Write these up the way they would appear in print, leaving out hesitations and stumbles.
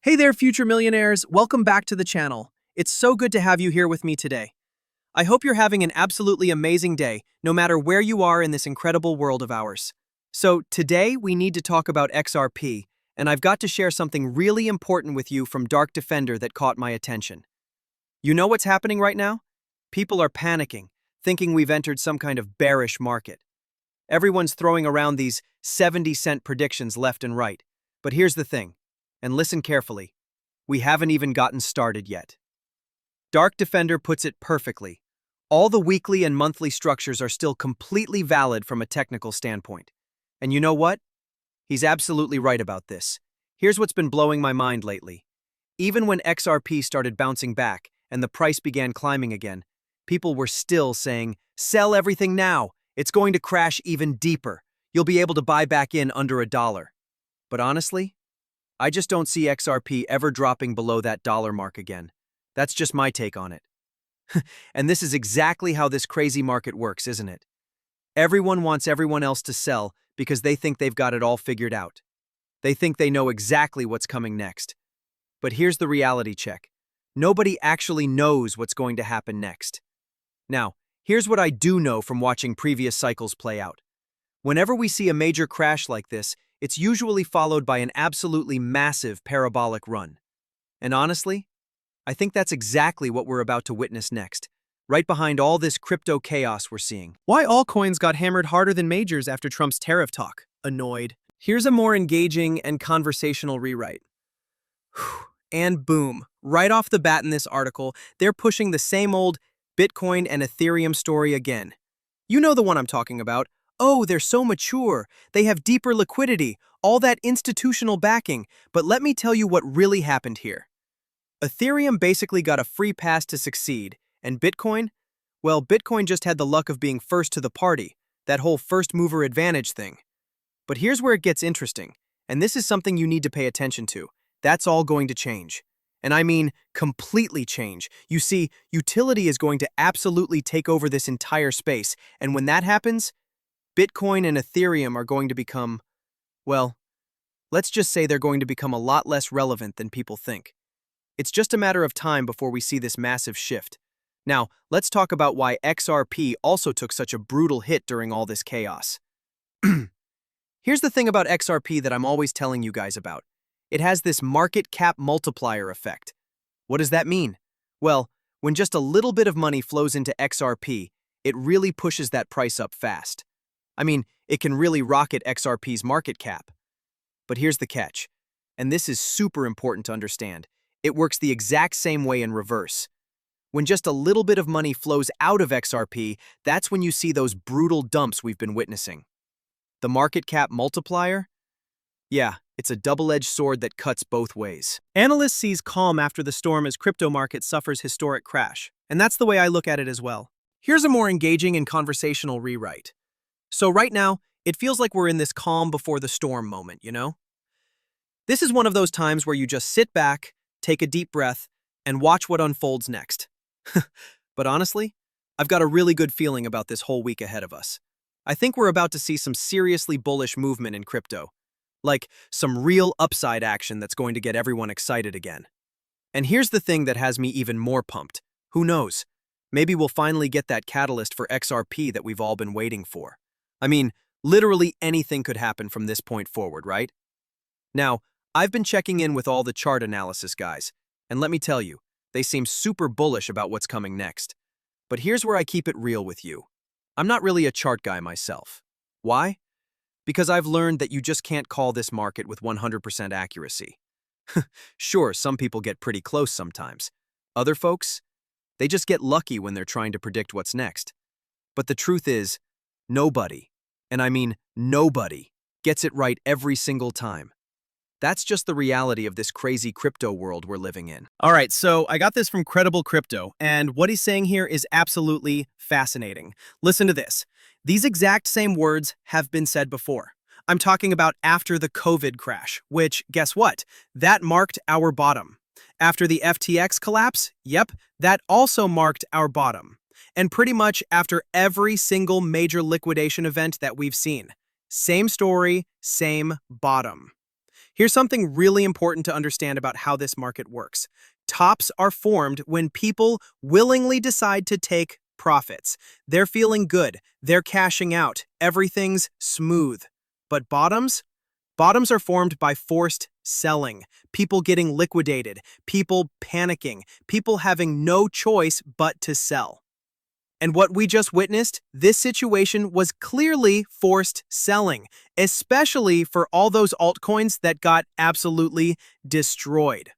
Hey there, future millionaires. Welcome back to the channel. It's so good to have you here with me today. I hope you're having an absolutely amazing day, no matter where you are in this incredible world of ours. So today we need to talk about XRP, and I've got to share something really important with you from Dark Defender that caught my attention. You know what's happening right now? People are panicking, thinking we've entered some kind of bearish market. Everyone's throwing around these 70-cent predictions left and right. But here's the thing. And listen carefully, we haven't even gotten started yet. Dark Defender puts it perfectly. All the weekly and monthly structures are still completely valid from a technical standpoint. And you know what? He's absolutely right about this. Here's what's been blowing my mind lately. Even when XRP started bouncing back and the price began climbing again, people were still saying, "Sell everything now. It's going to crash even deeper. You'll be able to buy back in under $1." But honestly, I just don't see XRP ever dropping below that dollar mark again. That's just my take on it. And this is exactly how this crazy market works, isn't it? Everyone wants everyone else to sell because they think they've got it all figured out. They think they know exactly what's coming next. But here's the reality check. Nobody actually knows what's going to happen next. Now, here's what I do know from watching previous cycles play out. Whenever we see a major crash like this, it's usually followed by an absolutely massive parabolic run. And honestly, I think that's exactly what we're about to witness next, right behind all this crypto chaos we're seeing. Why altcoins got hammered harder than majors after Trump's tariff talk? Annoyed. Here's a more engaging and conversational rewrite. And boom, right off the bat in this article, they're pushing the same old Bitcoin and Ethereum story again. You know the one I'm talking about. Oh, they're so mature. They have deeper liquidity, all that institutional backing. But let me tell you what really happened here. Ethereum basically got a free pass to succeed, and Bitcoin? Well, Bitcoin just had the luck of being first to the party, that whole first mover advantage thing. But here's where it gets interesting, and this is something you need to pay attention to. That's all going to change. And I mean completely change. You see, utility is going to absolutely take over this entire space, and when that happens, Bitcoin and Ethereum are going to become, well, let's just say they're going to become a lot less relevant than people think. It's just a matter of time before we see this massive shift. Now, let's talk about why XRP also took such a brutal hit during all this chaos. Here's the thing about XRP that I'm always telling you guys about. It has this market cap multiplier effect. What does that mean? Well, when just a little bit of money flows into XRP, it really pushes that price up fast. I mean, it can really rocket XRP's market cap. But here's the catch, and this is super important to understand. It works the exact same way in reverse. When just a little bit of money flows out of XRP, that's when you see those brutal dumps we've been witnessing. The market cap multiplier? Yeah, it's a double-edged sword that cuts both ways. Analysts sees calm after the storm as crypto market suffers historic crash, and that's the way I look at it as well. Here's a more engaging and conversational rewrite. So right now, it feels like we're in this calm before the storm moment, you know? This is one of those times where you just sit back, take a deep breath, and watch what unfolds next. But honestly, I've got a really good feeling about this whole week ahead of us. I think we're about to see some seriously bullish movement in crypto, like some real upside action that's going to get everyone excited again. And here's the thing that has me even more pumped. Who knows? Maybe we'll finally get that catalyst for XRP that we've all been waiting for. I mean, literally anything could happen from this point forward, right? Now, I've been checking in with all the chart analysis guys, and let me tell you, they seem super bullish about what's coming next. But here's where I keep it real with you. I'm not really a chart guy myself. Why? Because I've learned that you just can't call this market with 100% accuracy. Sure, some people get pretty close sometimes. Other folks, they just get lucky when they're trying to predict what's next. But the truth is, nobody, and I mean nobody, gets it right every single time. That's just the reality of this crazy crypto world we're living in. All right, so I got this from Credible Crypto, and what he's saying here is absolutely fascinating. Listen to this. These exact same words have been said before. I'm talking about after the COVID crash, which, guess what? That marked our bottom. After the FTX collapse, yep, that also marked our bottom. And pretty much after every single major liquidation event that we've seen. Same story, same bottom. Here's something really important to understand about how this market works. Tops are formed when people willingly decide to take profits. They're feeling good, they're cashing out, everything's smooth. But bottoms? Bottoms are formed by forced selling, people getting liquidated, people panicking, people having no choice but to sell. And what we just witnessed, this situation was clearly forced selling, especially for all those altcoins that got absolutely destroyed.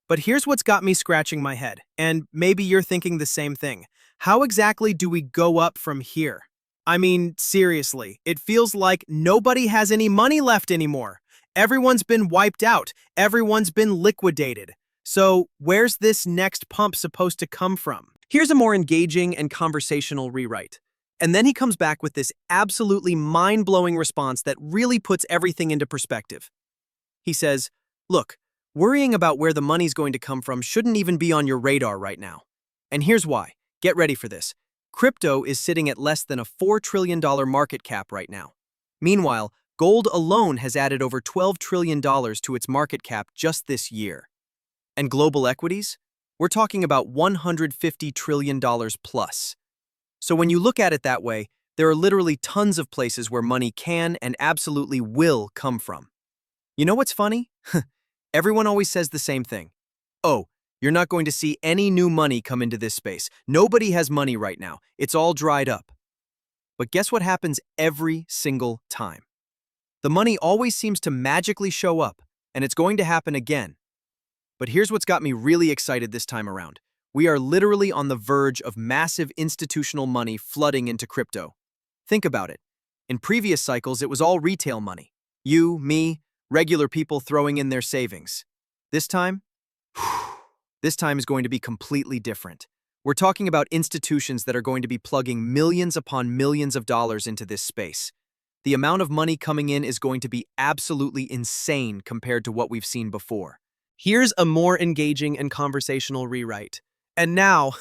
But here's what's got me scratching my head, and maybe you're thinking the same thing. How exactly do we go up from here? I mean, seriously, it feels like nobody has any money left anymore. Everyone's been wiped out. Everyone's been liquidated. So where's this next pump supposed to come from? Here's a more engaging and conversational rewrite. And then he comes back with this absolutely mind-blowing response that really puts everything into perspective. He says, look, worrying about where the money's going to come from shouldn't even be on your radar right now. And here's why. Get ready for this. Crypto is sitting at less than a $4 trillion market cap right now. Meanwhile, gold alone has added over $12 trillion to its market cap just this year. And global equities? We're talking about $150 trillion plus. So when you look at it that way, there are literally tons of places where money can and absolutely will come from. You know what's funny? Everyone always says the same thing. Oh, you're not going to see any new money come into this space. Nobody has money right now. It's all dried up. But guess what happens every single time? The money always seems to magically show up, and it's going to happen again. But here's what's got me really excited this time around. We are literally on the verge of massive institutional money flooding into crypto. Think about it. In previous cycles, it was all retail money. You, me, regular people throwing in their savings. This time? This time is going to be completely different. We're talking about institutions that are going to be plugging millions upon millions of dollars into this space. The amount of money coming in is going to be absolutely insane compared to what we've seen before. Here's a more engaging and conversational rewrite. And now,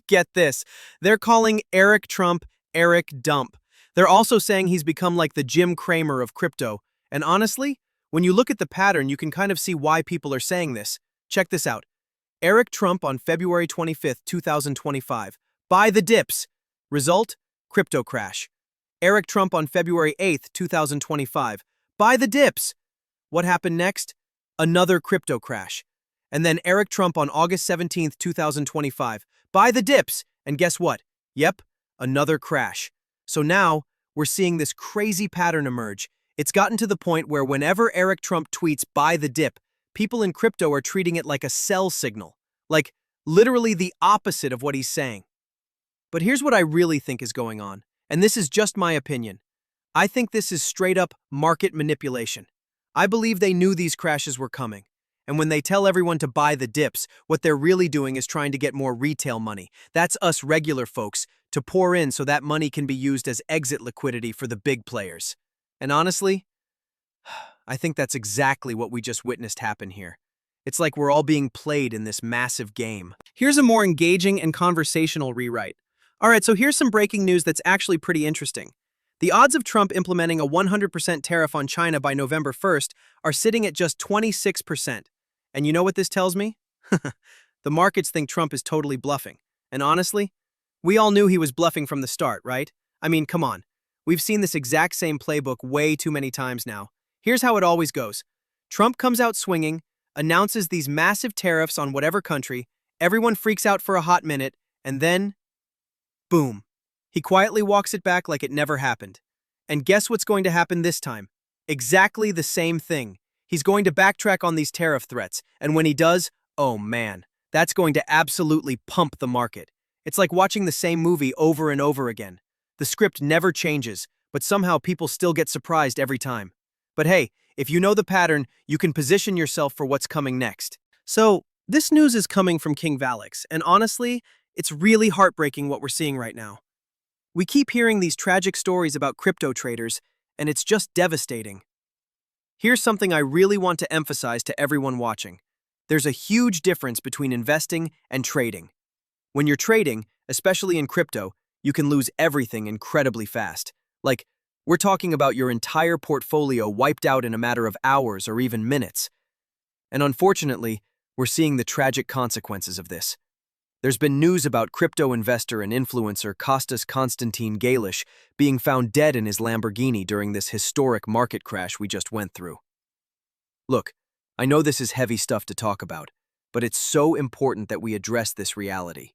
get this, they're calling Eric Trump Eric Dump. They're also saying he's become like the Jim Cramer of crypto. And honestly, when you look at the pattern, you can kind of see why people are saying this. Check this out. Eric Trump on February 25th, 2025. Buy the dips. Result? Crypto crash. Eric Trump on February 8th, 2025. Buy the dips. What happened next? Another crypto crash. And then Eric Trump on August 17th, 2025. Buy the dips. And guess what? Yep, another crash. So now, we're seeing this crazy pattern emerge. It's gotten to the point where whenever Eric Trump tweets buy the dip, people in crypto are treating it like a sell signal. Like, literally the opposite of what he's saying. But here's what I really think is going on. And this is just my opinion. I think this is straight up market manipulation. I believe they knew these crashes were coming. And when they tell everyone to buy the dips, what they're really doing is trying to get more retail money. That's us regular folks, to pour in so that money can be used as exit liquidity for the big players. And honestly, I think that's exactly what we just witnessed happen here. It's like we're all being played in this massive game. Here's a more engaging and conversational rewrite. All right, so here's some breaking news that's actually pretty interesting. The odds of Trump implementing a 100% tariff on China by November 1st are sitting at just 26%. And you know what this tells me? The markets think Trump is totally bluffing. And honestly, we all knew he was bluffing from the start, right? I mean, come on. We've seen this exact same playbook way too many times now. Here's how it always goes. Trump comes out swinging, announces these massive tariffs on whatever country, everyone freaks out for a hot minute, and then, boom. He quietly walks it back like it never happened. And guess what's going to happen this time? Exactly the same thing. He's going to backtrack on these tariff threats, and when he does, oh man, that's going to absolutely pump the market. It's like watching the same movie over and over again. The script never changes, but somehow people still get surprised every time. But hey, if you know the pattern, you can position yourself for what's coming next. So, this news is coming from King Valix, and honestly, it's really heartbreaking what we're seeing right now. We keep hearing these tragic stories about crypto traders, and it's just devastating. Here's something I really want to emphasize to everyone watching. There's a huge difference between investing and trading. When you're trading, especially in crypto, you can lose everything incredibly fast. Like, We're talking about your entire portfolio wiped out in a matter of hours or even minutes. And unfortunately, we're seeing the tragic consequences of this. There's been news about crypto investor and influencer Kostas Konstantin Galish being found dead in his Lamborghini during this historic market crash we just went through. Look, I know this is heavy stuff to talk about, but it's so important that we address this reality.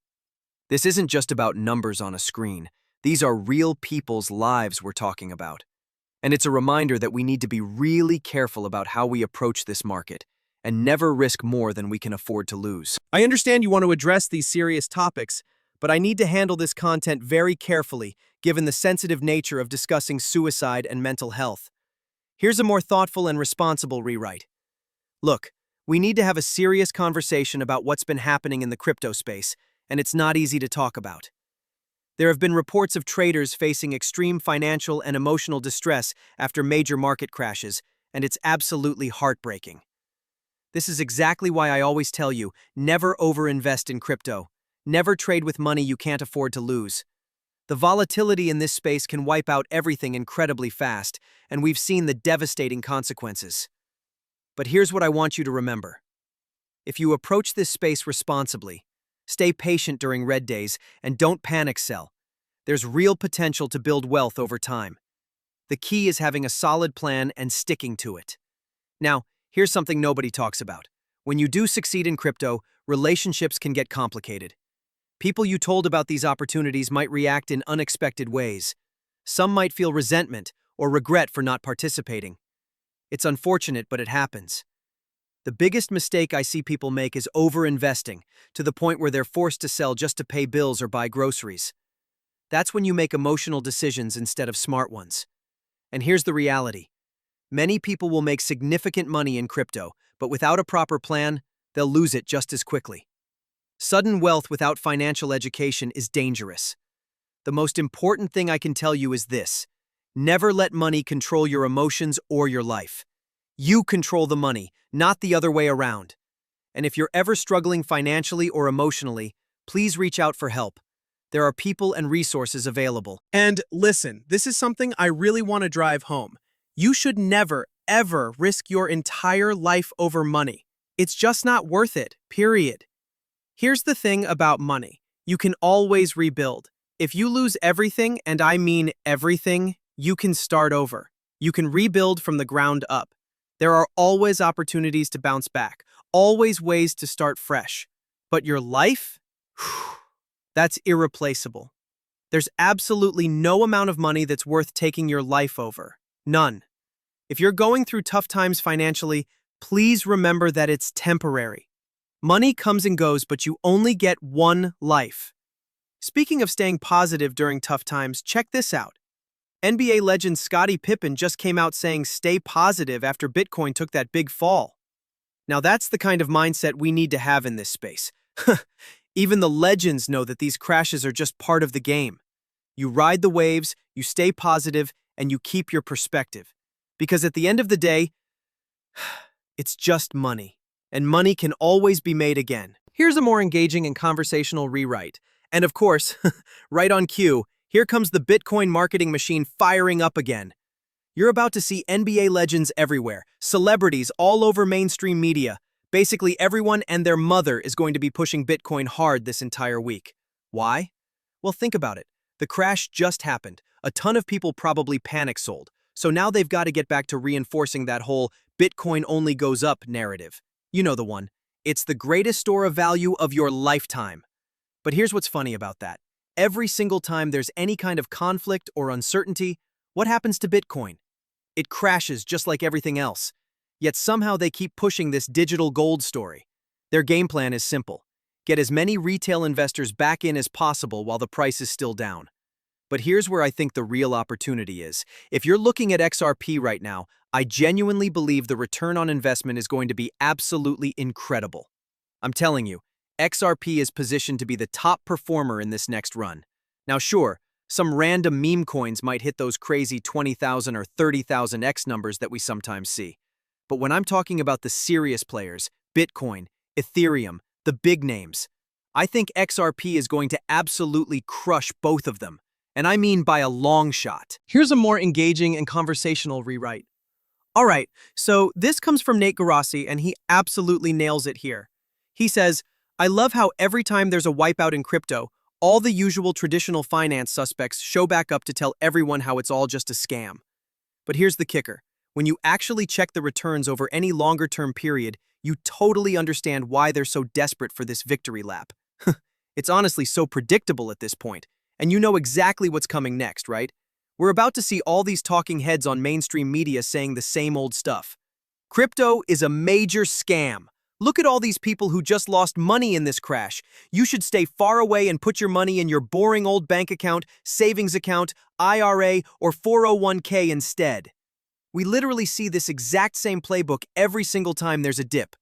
This isn't just about numbers on a screen. These are real people's lives we're talking about. And it's a reminder that we need to be really careful about how we approach this market and never risk more than we can afford to lose. I understand you want to address these serious topics, but I need to handle this content very carefully given the sensitive nature of discussing suicide and mental health. Here's a more thoughtful and responsible rewrite. Look, we need to have a serious conversation about what's been happening in the crypto space, and it's not easy to talk about. There have been reports of traders facing extreme financial and emotional distress after major market crashes, and it's absolutely heartbreaking. This is exactly why I always tell you, never overinvest in crypto. Never trade with money you can't afford to lose. The volatility in this space can wipe out everything incredibly fast, and we've seen the devastating consequences. But here's what I want you to remember. If you approach this space responsibly, stay patient during red days, and don't panic sell, there's real potential to build wealth over time. The key is having a solid plan and sticking to it. Now, here's something nobody talks about. When you do succeed in crypto, relationships can get complicated. People you told about these opportunities might react in unexpected ways. Some might feel resentment or regret for not participating. It's unfortunate, but it happens. The biggest mistake I see people make is overinvesting, to the point where they're forced to sell just to pay bills or buy groceries. That's when you make emotional decisions instead of smart ones. And here's the reality. Many people will make significant money in crypto, but without a proper plan, they'll lose it just as quickly. Sudden wealth without financial education is dangerous. The most important thing I can tell you is this: never let money control your emotions or your life. You control the money, not the other way around. And if you're ever struggling financially or emotionally, please reach out for help. There are people and resources available. And listen, this is something I really want to drive home. You should never, ever risk your entire life over money. It's just not worth it, period. Here's the thing about money. You can always rebuild. If you lose everything, and I mean everything, you can start over. You can rebuild from the ground up. There are always opportunities to bounce back, always ways to start fresh. But your life? That's irreplaceable. There's absolutely no amount of money that's worth taking your life over. None. If you're going through tough times financially, please remember that it's temporary. Money comes and goes, but you only get one life. Speaking of staying positive during tough times, check this out. NBA legend Scotty Pippen just came out saying stay positive after Bitcoin took that big fall. Now that's the kind of mindset we need to have in this space. Even the legends know that these crashes are just part of the game. You ride the waves, you stay positive, and you keep your perspective. Because at the end of the day, it's just money. And money can always be made again. Here's a more engaging and conversational rewrite. And of course, right on cue, here comes the Bitcoin marketing machine firing up again. You're about to see NBA legends everywhere, celebrities all over mainstream media. Basically, everyone and their mother is going to be pushing Bitcoin hard this entire week. Why? Well, think about it. The crash just happened. A ton of people probably panic sold. So now they've got to get back to reinforcing that whole Bitcoin only goes up narrative. You know the one. It's the greatest store of value of your lifetime. But here's what's funny about that. Every single time there's any kind of conflict or uncertainty, what happens to Bitcoin? It crashes just like everything else. Yet somehow they keep pushing this digital gold story. Their game plan is simple. Get as many retail investors back in as possible while the price is still down. But here's where I think the real opportunity is. If you're looking at XRP right now, I genuinely believe the return on investment is going to be absolutely incredible. I'm telling you, XRP is positioned to be the top performer in this next run. Now sure, some random meme coins might hit those crazy 20,000 or 30,000 X numbers that we sometimes see. But when I'm talking about the serious players, Bitcoin, Ethereum, the big names, I think XRP is going to absolutely crush both of them. And I mean by a long shot. Here's a more engaging and conversational rewrite. All right, so this comes from Nate Garassi, and he absolutely nails it here. He says, I love how every time there's a wipeout in crypto, all the usual traditional finance suspects show back up to tell everyone how it's all just a scam. But here's the kicker. When you actually check the returns over any longer-term period, you totally understand why they're so desperate for this victory lap. It's honestly so predictable at this point, and you know exactly what's coming next, right? We're about to see all these talking heads on mainstream media saying the same old stuff. Crypto is a major scam. Look at all these people who just lost money in this crash. You should stay far away and put your money in your boring old bank account, savings account, IRA, or 401k instead. We literally see this exact same playbook every single time there's a dip.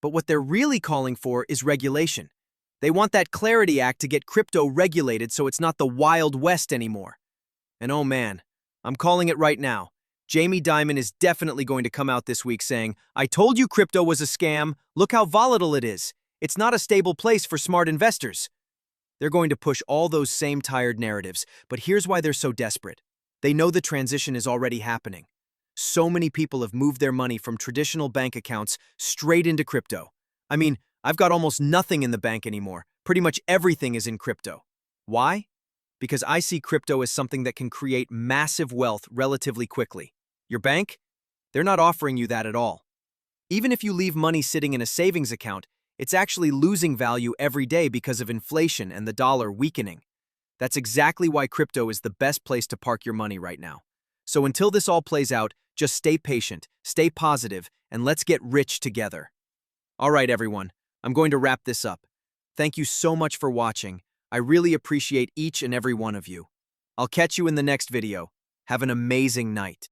But what they're really calling for is regulation. They want that Clarity Act to get crypto regulated so it's not the Wild West anymore. And oh man, I'm calling it right now. Jamie Dimon is definitely going to come out this week saying, I told you crypto was a scam. Look how volatile it is. It's not a stable place for smart investors. They're going to push all those same tired narratives, but here's why they're so desperate. They know the transition is already happening. So many people have moved their money from traditional bank accounts straight into crypto. I mean, I've got almost nothing in the bank anymore. Pretty much everything is in crypto. Why? Because I see crypto as something that can create massive wealth relatively quickly. Your bank? They're not offering you that at all. Even if you leave money sitting in a savings account, it's actually losing value every day because of inflation and the dollar weakening. That's exactly why crypto is the best place to park your money right now. So until this all plays out, just stay patient, stay positive, and let's get rich together. All right, everyone, I'm going to wrap this up. Thank you so much for watching. I really appreciate each and every one of you. I'll catch you in the next video. Have an amazing night.